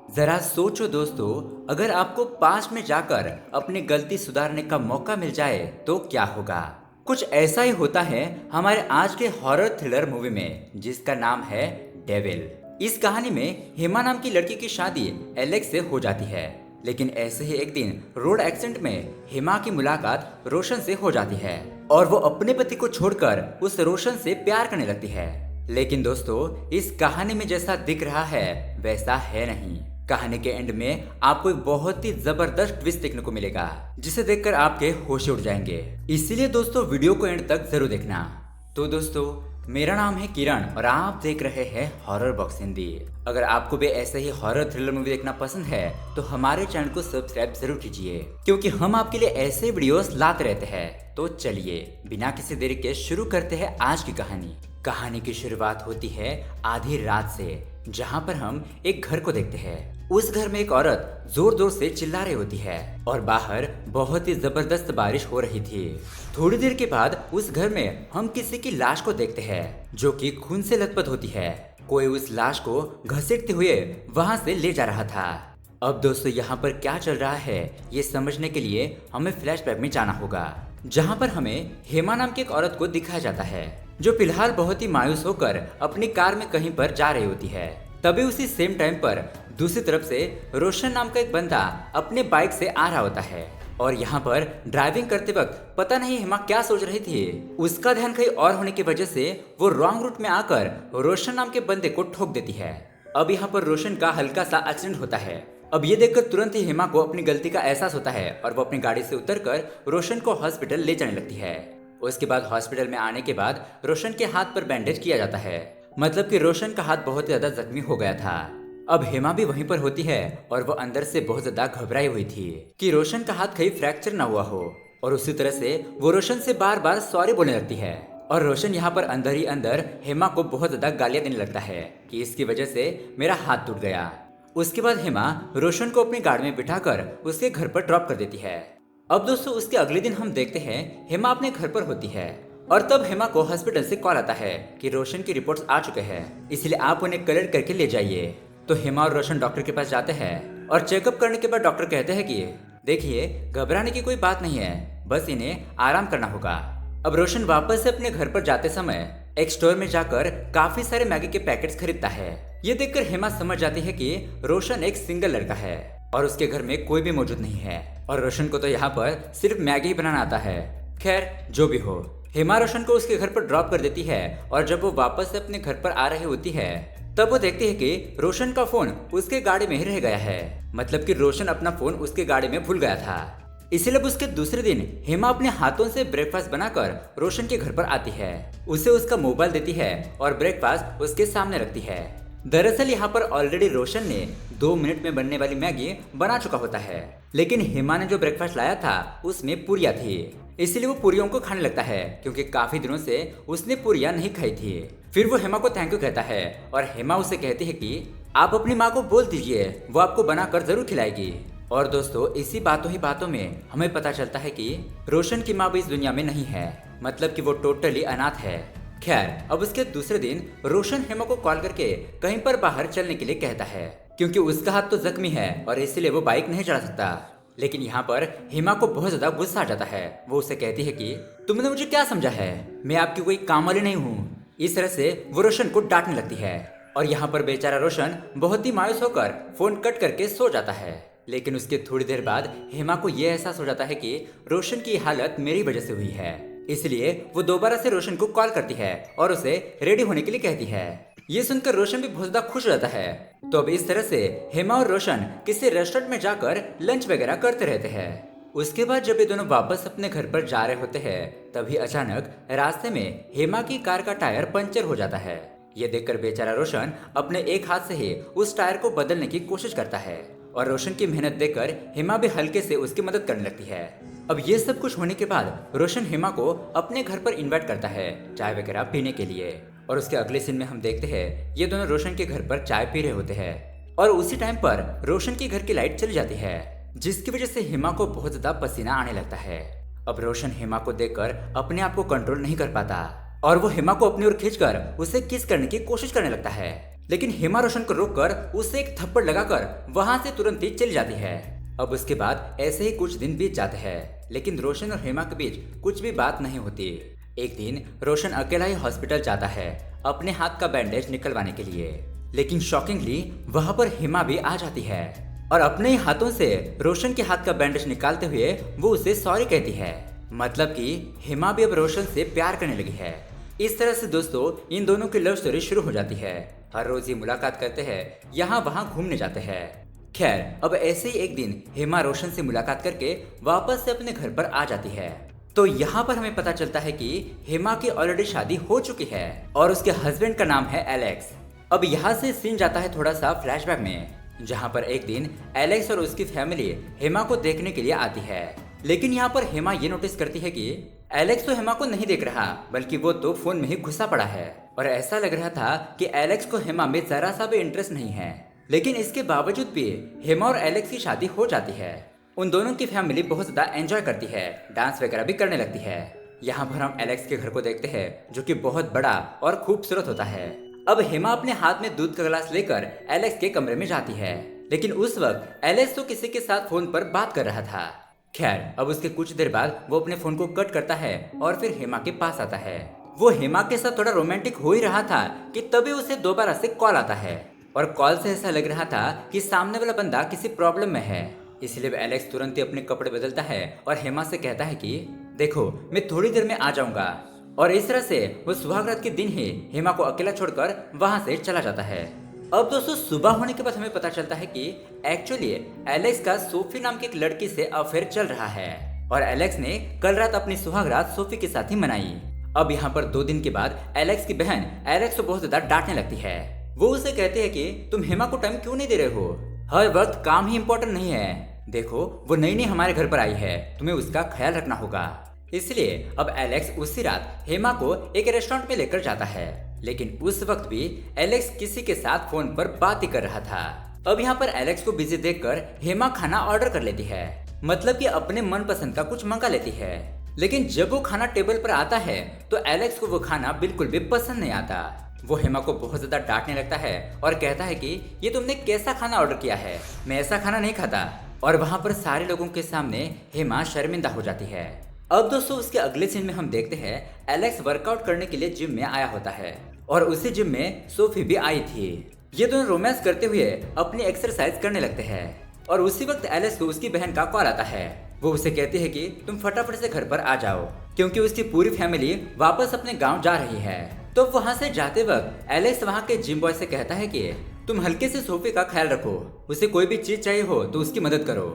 जरा सोचो दोस्तों, अगर आपको पास्ट में जाकर अपनी गलती सुधारने का मौका मिल जाए तो क्या होगा। कुछ ऐसा ही होता है हमारे आज के हॉरर थ्रिलर मूवी में, जिसका नाम है डेविल। इस कहानी में हेमा नाम की लड़की की शादी एलेक्स से हो जाती है, लेकिन ऐसे ही एक दिन रोड एक्सीडेंट में हेमा की मुलाकात रोशन से हो जाती है और वो अपने पति को छोड़कर उस रोशन से प्यार करने लगती है। लेकिन दोस्तों, इस कहानी में जैसा दिख रहा है वैसा है नहीं। कहानी के एंड में आपको एक बहुत ही जबरदस्त ट्विस्ट देखने को मिलेगा, जिसे देखकर आपके होश उड़ जाएंगे। इसीलिए दोस्तों, वीडियो को एंड तक जरूर देखना। तो दोस्तों, मेरा नाम है किरण और आप देख रहे हैं हॉरर बॉक्स हिंदी। अगर आपको भी ऐसे ही हॉरर थ्रिलर मूवी देखना पसंद है तो हमारे चैनल को सब्सक्राइब जरूर कीजिए, क्योंकि हम आपके लिए ऐसे वीडियोस लाते रहते हैं। तो चलिए बिना किसी देरी के शुरू करते हैं आज की कहानी। कहानी की शुरुआत होती है आधी रात से, जहाँ पर हम एक घर को देखते हैं। उस घर में एक औरत जोर जोर से चिल्ला रही होती है और बाहर बहुत ही जबरदस्त बारिश हो रही थी। थोड़ी देर के बाद उस घर में हम किसी की लाश को देखते हैं, जो कि खून से लथपथ होती है। कोई उस लाश को घसीटते हुए वहां से ले जा रहा था। अब दोस्तों, यहाँ पर क्या चल रहा है ये समझने के लिए हमें फ्लैशबैक में जाना होगा, जहाँ पर हमें हेमा नाम की एक औरत को दिखाया जाता है, जो फिलहाल बहुत ही मायूस होकर अपनी कार में कहीं पर जा रही होती है। तभी उसी सेम टाइम पर दूसरी तरफ से रोशन नाम का एक बंदा अपने बाइक से आ रहा होता है और यहाँ पर ड्राइविंग करते वक्त पता नहीं हेमा क्या सोच रही थी, उसका ध्यान कहीं और होने की वजह से वो रॉन्ग रूट में आकर रोशन नाम के बंदे को ठोक देती है। अब यहाँ पर रोशन का हल्का सा एक्सीडेंट होता है। अब ये देखकर तुरंत ही हेमा को अपनी गलती का एहसास होता है और वो अपनी गाड़ी से उतरकर रोशन को हॉस्पिटल ले जाने लगती है। उसके बाद हॉस्पिटल में आने के बाद रोशन के हाथ पर बैंडेज किया जाता है, मतलब कि रोशन का हाथ बहुत ही ज्यादा जख्मी हो गया था। अब हेमा भी वहीं पर होती है और वो अंदर से बहुत ज्यादा घबराई हुई थी कि रोशन का हाथ कहीं फ्रैक्चर ना हुआ हो, और उसी तरह से वो रोशन से बार बार सॉरी बोलने लगती है। और रोशन यहाँ पर अंदर ही अंदर हेमा को बहुत ज्यादा गालियां देने लगता है कि इसकी वजह से मेरा हाथ टूट गया। उसके बाद हेमा रोशन को अपनी गाड़ी में बिठाकर उसके घर पर ड्रॉप कर देती है। अब दोस्तों, उसके अगले दिन हम देखते हैं हेमा अपने घर पर होती है और तब हेमा को हॉस्पिटल से कॉल आता है कि रोशन की रिपोर्ट्स आ चुके हैं, इसलिए आप उन्हें कलेक्ट करके ले जाइए। तो हेमा और रोशन डॉक्टर के पास जाते हैं और चेकअप करने के बाद डॉक्टर कहते हैं कि देखिए, घबराने की कोई बात नहीं है, बस इन्हें आराम करना होगा। अब रोशन वापस से अपने घर पर जाते समय एक स्टोर में जाकर काफी सारे मैगी के पैकेट्स खरीदता है। ये देखकर हेमा समझ जाती है कि रोशन एक सिंगल लड़का है और उसके घर में कोई भी मौजूद नहीं है और रोशन को तो यहाँ पर सिर्फ मैगी ही बनाना आता है। खैर, जो भी हो, हेमा रोशन को उसके घर पर ड्रॉप कर देती है और जब वो वापस से अपने घर पर आ रही होती है तब वो देखती है कि रोशन का फोन उसके गाड़ी में ही रह गया है, मतलब कि रोशन अपना फोन उसके गाड़ी में भूल गया था। इसीलिए उसके दूसरे दिन हेमा अपने हाथों से ब्रेकफास्ट बनाकर रोशन के घर पर आती है, उसे उसका मोबाइल देती है और ब्रेकफास्ट उसके सामने रखती है। दरअसल यहाँ पर ऑलरेडी रोशन ने 2 मिनट में बनने वाली मैगी बना चुका होता है, लेकिन हेमा ने जो ब्रेकफास्ट लाया था उसमें पूरियां थी, इसलिए वो पूरियों को खाने लगता है, क्योंकि काफी दिनों से उसने पूरियां नहीं खाई थी। फिर वो हेमा को थैंक यू कहता है और हेमा उसे कहती है कि आप अपनी माँ को बोल दीजिए, वो आपको बनाकर जरूर खिलाएगी। और दोस्तों, इसी बातों ही बातों में हमें पता चलता है कि रोशन की माँ भी इस दुनिया में नहीं है, मतलब कि वो टोटली अनाथ है। खैर, अब उसके दूसरे दिन रोशन हेमा को कॉल करके कहीं पर बाहर चलने के लिए कहता है, क्योंकि उसका हाथ तो जख्मी है और इसलिए वो बाइक नहीं चला सकता। लेकिन यहाँ पर हेमा को बहुत ज्यादा गुस्सा आ जाता है। वो उसे कहती है कि तुमने मुझे क्या समझा है, मैं आपकी कोई काम वाली नहीं हूँ। इस तरह से वो रोशन को डांटने लगती है और यहाँ पर बेचारा रोशन बहुत ही मायूस होकर फोन कट करके सो जाता है। लेकिन उसके थोड़ी देर बाद हेमा को यह एहसास हो जाता है कि रोशन की हालत मेरी वजह से हुई है, इसलिए वो दोबारा से रोशन को कॉल करती है और उसे रेडी होने के लिए कहती है। ये सुनकर रोशन भी बहुत ज्यादा खुश हो जाता है। तो अब इस तरह से हेमा और रोशन किसी रेस्टोरेंट में जाकर लंच वगैरह करते रहते हैं। उसके बाद जब ये दोनों वापस अपने घर पर जा रहे होते हैं तभी अचानक रास्ते में हेमा की कार का टायर पंचर हो जाता है। ये देखकर बेचारा रोशन अपने एक हाथ से ही उस टायर को बदलने की कोशिश करता है और रोशन की मेहनत देखकर हेमा भी हल्के से उसकी मदद करने लगती है। अब ये सब कुछ होने के बाद रोशन हेमा को अपने घर पर इनवाइट करता है चाय वगैरह पीने के लिए, और उसके अगले सीन में हम देखते हैं ये दोनों रोशन के घर पर चाय पी रहे होते हैं और उसी टाइम पर रोशन के घर की लाइट चली जाती है, जिसकी वजह से हेमा को बहुत ज्यादा पसीना आने लगता है। अब रोशन हेमा को देखकर अपने आप को कंट्रोल नहीं कर पाता और वो हेमा को अपनी ओर खींचकर उसे किस करने की कोशिश करने लगता है। लेकिन हेमा रोशन को रोककर उसे एक थप्पड़ लगाकर वहां से तुरंत ही चली जाती है। अब उसके बाद ऐसे ही कुछ दिन बीत जाते हैं, लेकिन रोशन और हेमा के बीच कुछ भी बात नहीं होती। एक दिन रोशन अकेला ही हॉस्पिटल जाता है अपने हाथ का बैंडेज निकलवाने के लिए, लेकिन शॉकिंगली वहां पर हेमा भी आ जाती है और अपने ही हाथों से रोशन के हाथ का बैंडेज निकालते हुए वो उसे सॉरी कहती है। मतलब कि हेमा भी अब रोशन से प्यार करने लगी है। इस तरह से दोस्तों इन दोनों की लव स्टोरी शुरू हो जाती है। हर रोज ये मुलाकात करते हैं, यहाँ वहाँ घूमने जाते हैं। खैर अब ऐसे ही एक दिन हेमा रोशन से मुलाकात करके वापस से अपने घर पर आ जाती है। तो यहाँ पर हमें पता चलता है कि हेमा की ऑलरेडी शादी हो चुकी है और उसके हस्बैंड का नाम है एलेक्स। अब यहाँ से सीन जाता है थोड़ा सा फ्लैशबैक में, जहाँ पर एक दिन एलेक्स और उसकी फैमिली हेमा को देखने के लिए आती है। लेकिन यहाँ पर हेमा ये नोटिस करती है कि एलेक्स तो हेमा को नहीं देख रहा, बल्कि वो तो फोन में ही घुसा पड़ा है और ऐसा लग रहा था कि एलेक्स को हेमा में जरा सा भी इंटरेस्ट नहीं है। लेकिन इसके बावजूद भी हेमा और एलेक्स की शादी हो जाती है। उन दोनों की फैमिली बहुत ज्यादा एंजॉय करती है, डांस वगैरह भी करने लगती है। यहाँ पर हम एलेक्स के घर को देखते हैं जो कि बहुत बड़ा और खूबसूरत होता है। अब हेमा अपने हाथ में दूध का गिलास लेकर एलेक्स के कमरे में जाती है, लेकिन उस वक्त एलेक्स तो किसी के साथ फोन पर बात कर रहा था। खैर अब उसके कुछ देर बाद वो अपने फोन को कट करता है और फिर हेमा के पास आता है। वो हेमा के साथ थोड़ा रोमांटिक हो ही रहा था कि तभी उसे दोबारा से कॉल आता है और कॉल से ऐसा लग रहा था कि सामने वाला बंदा किसी प्रॉब्लम में है। इसलिए एलेक्स तुरंत ही अपने कपड़े बदलता है और हेमा से कहता है कि देखो मैं थोड़ी देर में आ जाऊंगा। और इस तरह से वो सुहागरात के दिन ही हेमा को अकेला छोड़कर वहां से चला जाता है। अब दोस्तों सुबह होने के बाद हमें पता चलता है कि एक्चुअली एलेक्स का सोफी नाम की एक लड़की से अफेयर चल रहा है और एलेक्स ने कल रात अपनी सुहागरात सोफी के साथ ही मनाई। अब यहाँ पर 2 दिन के बाद एलेक्स की बहन एलेक्स को बहुत ज्यादा डांटने लगती है। वो उसे कहती है कि तुम हेमा को टाइम क्यों नहीं दे रहे हो, हर वक्त काम ही इम्पोर्टेंट नहीं है। देखो वो नई नई हमारे घर पर आई है, तुम्हें उसका ख्याल रखना होगा। इसलिए अब एलेक्स उसी रात हेमा को एक रेस्टोरेंट में लेकर जाता है, लेकिन उस वक्त भी एलेक्स किसी के साथ फोन पर बात ही कर रहा था। अब यहाँ पर एलेक्स को बिजी देखकर हेमा खाना ऑर्डर कर लेती है, मतलब कि अपने मनपसंद का कुछ मंगा लेती है। लेकिन जब वो खाना टेबल पर आता है तो एलेक्स को वो खाना बिल्कुल भी पसंद नहीं आता। वो हेमा को बहुत ज्यादा डांटने लगता है और कहता है कि ये तुमने कैसा खाना ऑर्डर किया है, मैं ऐसा खाना नहीं खाता। और वहाँ पर सारे लोगों के सामने हेमा शर्मिंदा हो जाती है। अब दोस्तों उसके अगले सीन में हम देखते हैं एलेक्स वर्कआउट करने के लिए जिम में आया होता है और उसी जिम में सोफी भी आई थी। ये दोनों रोमांस करते हुए अपनी एक्सरसाइज करने लगते हैं और उसी वक्त एलेक्स को उसकी बहन का कॉल आता है। वो उसे कहती है कि तुम फटाफट से घर पर आ जाओ, क्योंकि उसकी पूरी फैमिली वापस अपने गांव जा रही है। तो वहां से जाते वक्त एलेक्स वहां के जिम बॉय से कहता है कि तुम हल्के से सोफी का ख्याल रखो, उसे कोई भी चीज चाहिए हो तो उसकी मदद करो।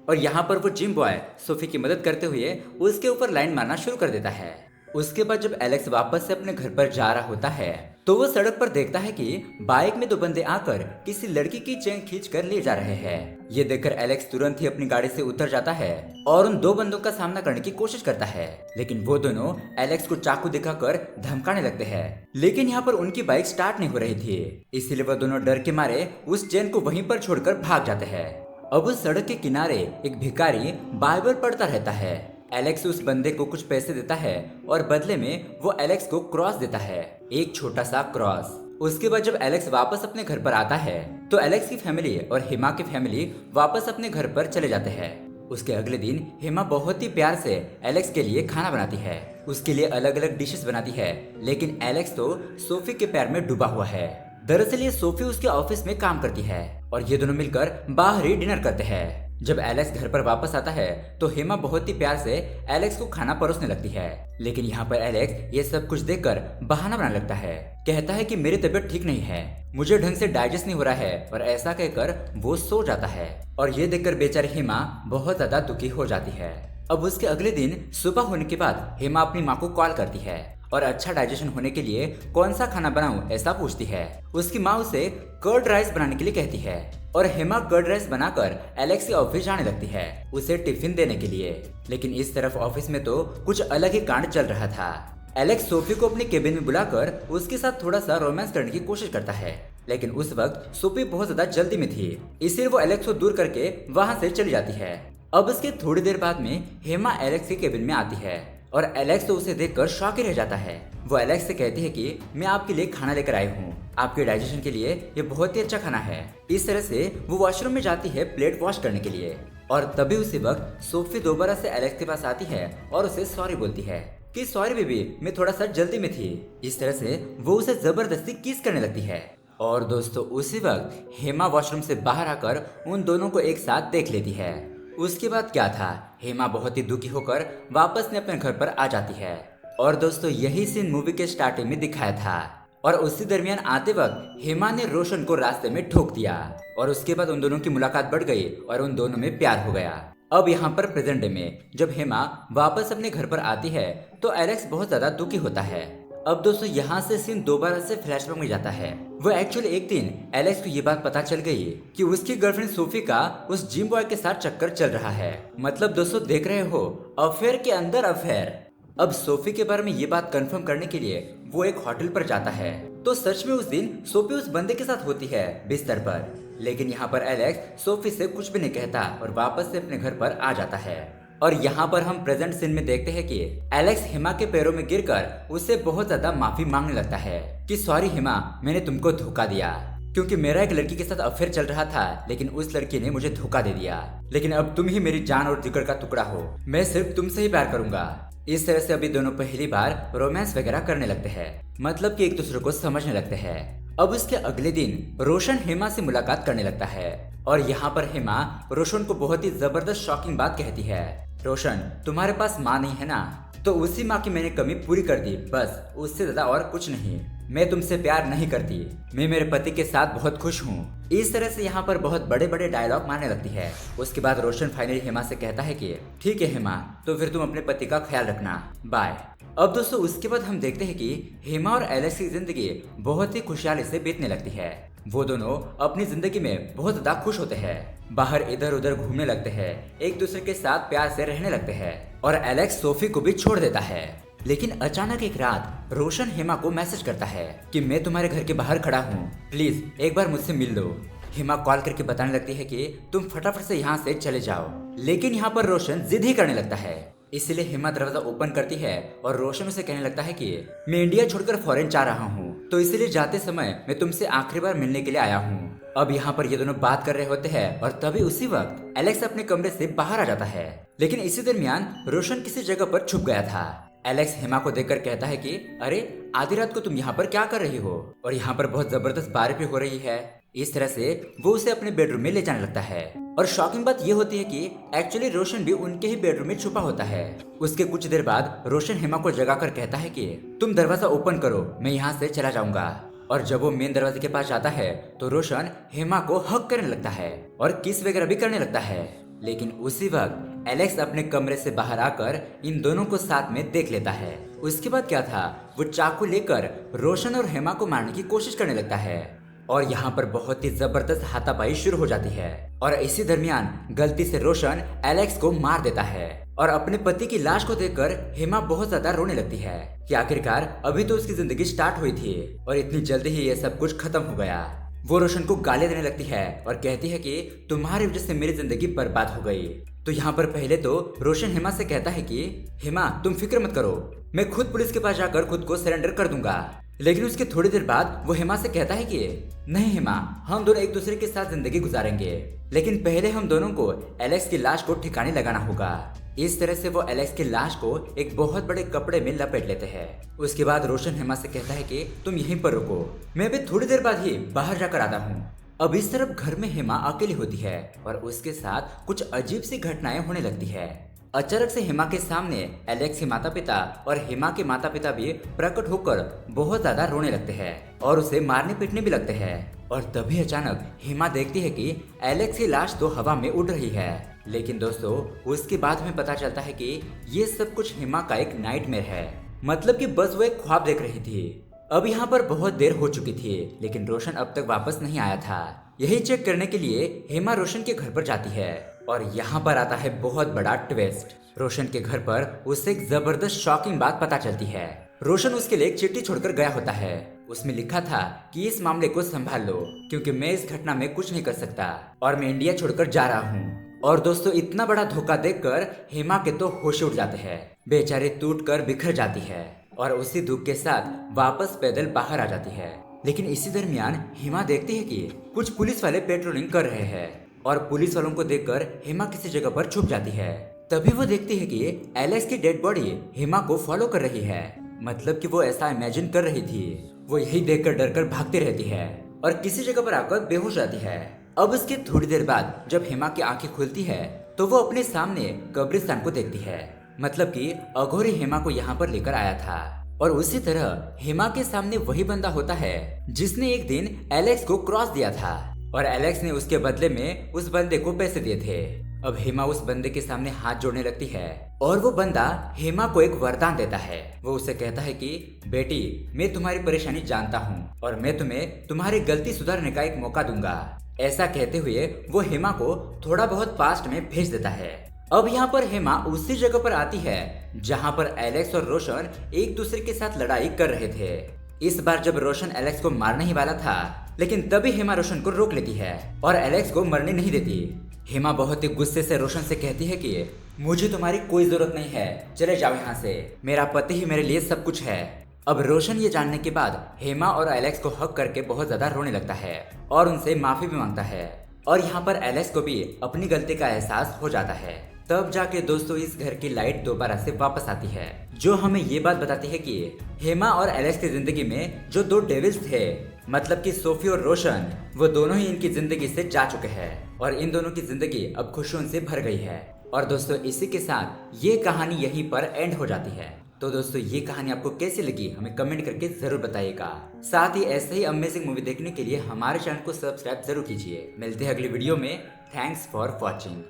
और यहाँ पर वो जिम बॉय सोफी की मदद करते हुए उसके ऊपर लाइन मारना शुरू कर देता है। उसके बाद जब एलेक्स वापस से अपने घर पर जा रहा होता है तो वो सड़क पर देखता है कि बाइक में 2 बंदे आकर किसी लड़की की चेन खींच कर ले जा रहे हैं। ये देखकर एलेक्स तुरंत ही अपनी गाड़ी से उतर जाता है और उन 2 बंदों का सामना करने की कोशिश करता है, लेकिन वो दोनों एलेक्स को चाकू दिखाकर धमकाने लगते हैं। लेकिन यहाँ पर उनकी बाइक स्टार्ट नहीं हो रही थी, इसीलिए वो दोनों डर के मारे उस चेन को वहीं पर छोड़कर भाग जाते हैं। अब उस सड़क के किनारे एक भिखारी बाइबल पढ़ता रहता है। एलेक्स उस बंदे को कुछ पैसे देता है और बदले में वो एलेक्स को क्रॉस देता है, एक छोटा सा क्रॉस। उसके बाद जब एलेक्स वापस अपने घर पर आता है तो एलेक्स की फैमिली और हेमा की फैमिली वापस अपने घर पर चले जाते हैं। उसके अगले दिन हेमा बहुत ही प्यार से एलेक्स के लिए खाना बनाती है, उसके लिए अलग अलग डिशेस बनाती है, लेकिन एलेक्स तो सोफी के प्यार में डूबा हुआ है। दरअसल ये सोफी उसके ऑफिस में काम करती है और ये दोनों मिलकर बाहर ही डिनर करते हैं। जब एलेक्स घर पर वापस आता है तो हेमा बहुत ही प्यार से एलेक्स को खाना परोसने लगती है, लेकिन यहाँ पर एलेक्स ये सब कुछ देखकर बहाना बनाने लगता है। कहता है कि मेरी तबीयत ठीक नहीं है, मुझे ढंग से डाइजेस्ट नहीं हो रहा है, और ऐसा कहकर वो सो जाता है। और ये देखकर बेचारी हेमा बहुत ज्यादा दुखी हो जाती है। अब उसके अगले दिन सुबह होने के बाद हेमा अपनी माँ को कॉल करती है और अच्छा डाइजेशन होने के लिए कौन सा खाना बनाऊं ऐसा पूछती है। उसकी माँ उसे कर्ड राइस बनाने के लिए कहती है और हेमा कर्ड राइस बनाकर एलेक्स के ऑफिस जाने लगती है उसे टिफिन देने के लिए। लेकिन इस तरफ ऑफिस में तो कुछ अलग ही कांड चल रहा था। एलेक्स सोफी को अपने केबिन में बुलाकर उसके साथ थोड़ा सा रोमांस करने की कोशिश करता है, लेकिन उस वक्त सोफी बहुत ज्यादा जल्दी में थी, इसलिए वो एलेक्स को दूर करके वहां से चली जाती है। अब इसके थोड़ी देर बाद में हेमा एलेक्स के केबिन में आती है और एलेक्स तो उसे देखकर शॉक ही रह जाता है। वो एलेक्स से कहती है कि मैं आपके लिए खाना लेकर आई हूँ, आपके डाइजेशन के लिए ये बहुत ही अच्छा खाना है। इस तरह से वो वॉशरूम में जाती है प्लेट वॉश करने के लिए, और तभी उसी वक्त सोफी दोबारा से एलेक्स के पास आती है और उसे सॉरी बोलती है कि सॉरी बेबी, मैं थोड़ा सा जल्दी में थी। इस तरह से वो उसे जबरदस्ती किस करने लगती है। और दोस्तों उसी वक्त हेमा वॉशरूम से बाहर आकर उन दोनों को एक साथ देख लेती है। उसके बाद क्या था, हेमा बहुत ही दुखी होकर वापस अपने घर पर आ जाती है। और दोस्तों यही सीन मूवी के स्टार्टिंग में दिखाया था। और उसी दरमियान आते वक्त हेमा ने रोशन को रास्ते में ठोक दिया और उसके बाद उन दोनों की मुलाकात बढ़ गई और उन दोनों में प्यार हो गया। अब यहाँ पर प्रेजेंट डे में जब हेमा वापस अपने घर पर आती है तो एलेक्स बहुत ज्यादा दुखी होता है। अब दोस्तों यहाँ से सीन दोबारा से फ्लैशबैक में जाता है। वो एक्चुअली एक दिन एलेक्स को ये बात पता चल गई कि उसकी गर्लफ्रेंड सोफी का उस जिम बॉय के साथ चक्कर चल रहा है। मतलब दोस्तों देख रहे हो, अफेयर के अंदर अफेयर। अब सोफी के बारे में ये बात कंफर्म करने के लिए वो एक होटल पर जाता है। तो सच में उस दिन सोफी उस बंदे के साथ होती है बिस्तर पर। लेकिन यहाँ पर एलेक्स सोफी से कुछ भी नहीं कहता और वापस से अपने घर पर आ जाता है। और यहाँ पर हम प्रेजेंट सीन में देखते हैं कि एलेक्स हेमा के पैरों में गिरकर उससे बहुत ज्यादा माफी मांगने लगता है कि सॉरी हेमा, मैंने तुमको धोखा दिया, क्योंकि मेरा एक लड़की के साथ अफेयर चल रहा था लेकिन उस लड़की ने मुझे धोखा दे दिया। लेकिन अब तुम ही मेरी जान और जिगर का टुकड़ा हो, मैं सिर्फ तुमसे ही प्यार करूंगा। इस तरह से अभी दोनों पहली बार रोमांस वगैरह करने लगते हैं, मतलब कि एक दूसरे को समझने लगते हैं। अब उसके अगले दिन रोशन हेमा से मुलाकात करने लगता है और यहाँ पर हेमा रोशन को बहुत ही जबरदस्त शॉकिंग बात कहती है, रोशन तुम्हारे पास माँ नहीं है ना, तो उसी माँ की मैंने कमी पूरी कर दी, बस उससे ज्यादा और कुछ नहीं। मैं तुमसे प्यार नहीं करती, मैं मेरे पति के साथ बहुत खुश हूँ। इस तरह से यहाँ पर बहुत बड़े बड़े डायलॉग मारने लगती है। उसके बाद रोशन फाइनली हेमा से कहता है कि ठीक है हेमा, तो फिर तुम अपने पति का ख्याल रखना, बाय। अब दोस्तों उसके बाद हम देखते हैं कि हेमा और एलेक्स की जिंदगी बहुत ही खुशहाली से बीतने लगती है। वो दोनों अपनी जिंदगी में बहुत ज्यादा खुश होते हैं, बाहर इधर उधर घूमने लगते हैं, एक दूसरे के साथ प्यार से रहने लगते हैं और एलेक्स सोफी को भी छोड़ देता है। लेकिन अचानक एक रात रोशन हेमा को मैसेज करता है कि मैं तुम्हारे घर के बाहर खड़ा हूँ, प्लीज एक बार मुझसे मिल लो। हेमा कॉल करके बताने लगती है कि तुम फटाफट से यहाँ से चले जाओ। लेकिन यहाँ पर रोशन जिद ही करने लगता है, इसलिए हेमा दरवाजा ओपन करती है और रोशन उसे कहने लगता है कि मैं इंडिया छोड़कर फॉरेन जा रहा हूँ, तो इसलिए जाते समय मैं तुमसे आखिरी बार मिलने के लिए आया हूँ। अब यहाँ पर ये दोनों बात कर रहे होते हैं और तभी उसी वक्त एलेक्स अपने कमरे से बाहर आ जाता है। लेकिन इसी दरमियान रोशन किसी जगह पर छुप गया था। एलेक्स हेमा को देखकर कहता है कि अरे आधी रात को तुम यहाँ पर क्या कर रही हो, और यहाँ पर बहुत जबरदस्त बारिश भी हो रही है। इस तरह से वो उसे अपने बेडरूम में ले जाने लगता है। और शॉकिंग बात ये होती है कि एक्चुअली रोशन भी उनके ही बेडरूम में छुपा होता है। उसके कुछ देर बाद रोशन हेमा को जगाकर कहता है कि तुम दरवाजा ओपन करो, मैं यहाँ से चला जाऊंगा। और जब वो मेन दरवाजे के पास जाता है तो रोशन हेमा को हक करने लगता है और किस वगैरह भी करने लगता है। लेकिन उसी वक्त एलेक्स अपने कमरे से बाहर आकर इन दोनों को साथ में देख लेता है। उसके बाद क्या था, वो चाकू लेकर रोशन और हेमा को मारने की कोशिश करने लगता है और यहाँ पर बहुत ही जबरदस्त हाथापाई शुरू हो जाती है। और इसी दरमियान गलती से रोशन एलेक्स को मार देता है और अपने पति की लाश को देखकर हेमा बहुत ज्यादा रोने लगती है कि आखिरकार अभी तो उसकी जिंदगी स्टार्ट हुई थी और इतनी जल्दी ही ये सब कुछ खत्म हो गया। वो रोशन को गाली देने लगती है और कहती है कि तुम्हारी वजह से मेरी जिंदगी बर्बाद हो गई। तो यहाँ पर पहले तो रोशन हेमा से कहता है कि हेमा तुम फिक्र मत करो, मैं खुद पुलिस के पास जाकर खुद को सरेंडर कर दूंगा। लेकिन उसके थोड़ी देर बाद वो हेमा से कहता है कि नहीं हेमा, हम दोनों एक दूसरे के साथ जिंदगी गुजारेंगे, लेकिन पहले हम दोनों को एलेक्स की लाश को ठिकाने लगाना होगा। इस तरह से वो एलेक्स की लाश को एक बहुत बड़े कपड़े में लपेट लेते हैं। उसके बाद रोशन हेमा से कहता है कि तुम यहीं पर रुको, मैं भी थोड़ी देर बाद ही बाहर जाकर आता हूँ। अब इस तरफ घर में हेमा अकेली होती है और उसके साथ कुछ अजीब सी घटनाएं होने लगती है। अचानक से हेमा के सामने एलेक्स के माता पिता और हेमा के माता पिता भी प्रकट होकर बहुत ज्यादा रोने लगते हैं और उसे मारने पीटने भी लगते हैं। और तभी अचानक हेमा देखती है कि एलेक्स की लाश तो हवा में उड़ रही है। लेकिन दोस्तों उसके बाद में पता चलता है कि ये सब कुछ हेमा का एक नाइटमेयर है, मतलब कि बस वो एक ख्वाब देख रही थी। अब यहाँ पर बहुत देर हो चुकी थी लेकिन रोशन अब तक वापस नहीं आया था। यही चेक करने के लिए हेमा रोशन के घर पर जाती है और यहाँ पर आता है बहुत बड़ा ट्विस्ट। रोशन के घर पर उससे एक जबरदस्त शॉकिंग बात पता चलती है। रोशन उसके लिए एक चिट्ठी छोड़कर गया होता है। उसमें लिखा था कि इस मामले को संभाल लो क्योंकि मैं इस घटना में कुछ नहीं कर सकता और मैं इंडिया छोड़कर जा रहा हूँ। और दोस्तों इतना बड़ा धोखा देखकर हेमा के तो होश उड़ जाते हैं। बेचारे टूट कर बिखर जाती है और उसी दुख के साथ वापस पैदल बाहर आ जाती है। लेकिन इसी दरमियान हेमा देखती है कि कुछ पुलिस वाले पेट्रोलिंग कर रहे हैं और पुलिस वालों को देखकर हेमा किसी जगह पर छुप जाती है। तभी वो देखती है कि एलेक्स की डेड बॉडी हेमा को फॉलो कर रही है। मतलब कि वो ऐसा इमेजिन कर रही थी। वो यही देखकर डरकर भागती रहती है और किसी जगह पर आकर बेहोश जाती है। अब उसके थोड़ी देर बाद जब हेमा की आंखें खुलती है तो वो अपने सामने कब्रिस्तान को देखती है। मतलब कि अघोरी हेमा को यहाँ पर लेकर आया था। और उसी तरह हेमा के सामने वही बंदा होता है जिसने एक दिन एलेक्स को क्रॉस दिया था और एलेक्स ने उसके बदले में उस बंदे को पैसे दिए थे। अब हेमा उस बंदे के सामने हाथ जोड़ने लगती है और वो बंदा हेमा को एक वरदान देता है। वो उसे कहता है कि बेटी, मैं तुम्हारी परेशानी जानता हूँ और मैं तुम्हें तुम्हारी गलती सुधारने का एक मौका दूंगा। ऐसा कहते हुए वो हेमा को थोड़ा बहुत पास्ट में भेज देता है। अब यहाँ पर हेमा उसी जगह पर आती है जहाँ पर एलेक्स और रोशन एक दूसरे के साथ लड़ाई कर रहे थे। इस बार जब रोशन एलेक्स को मारने ही वाला था, लेकिन तभी हेमा रोशन को रोक लेती है और एलेक्स को मरने नहीं देती। हेमा बहुत ही गुस्से से रोशन से कहती है कि मुझे तुम्हारी कोई जरूरत नहीं है, चले जाओ यहाँ से, मेरा पति ही मेरे लिए सब कुछ है। अब रोशन ये जानने के बाद हेमा और एलेक्स को हक करके बहुत ज्यादा रोने लगता है और उनसे माफी भी मांगता है। और यहाँ पर एलेक्स को भी अपनी गलती का एहसास हो जाता है। तब जाके दोस्तों इस घर की लाइट दोबारा से वापस आती है, जो हमें ये बात बताती है कि हेमा और एलेक्स की जिंदगी में जो दो डेविल्स थे, मतलब कि सोफी और रोशन, वो दोनों ही इनकी जिंदगी से जा चुके हैं और इन दोनों की जिंदगी अब खुशियों से भर गई है। और दोस्तों इसी के साथ ये कहानी यहीं पर एंड हो जाती है। तो दोस्तों ये कहानी आपको कैसी लगी हमें कमेंट करके जरूर बताइएगा। साथ ही ऐसे ही अमेजिंग मूवी देखने के लिए हमारे चैनल को सब्सक्राइब जरूर कीजिए। मिलते हैं अगली वीडियो में। Thanks for watching.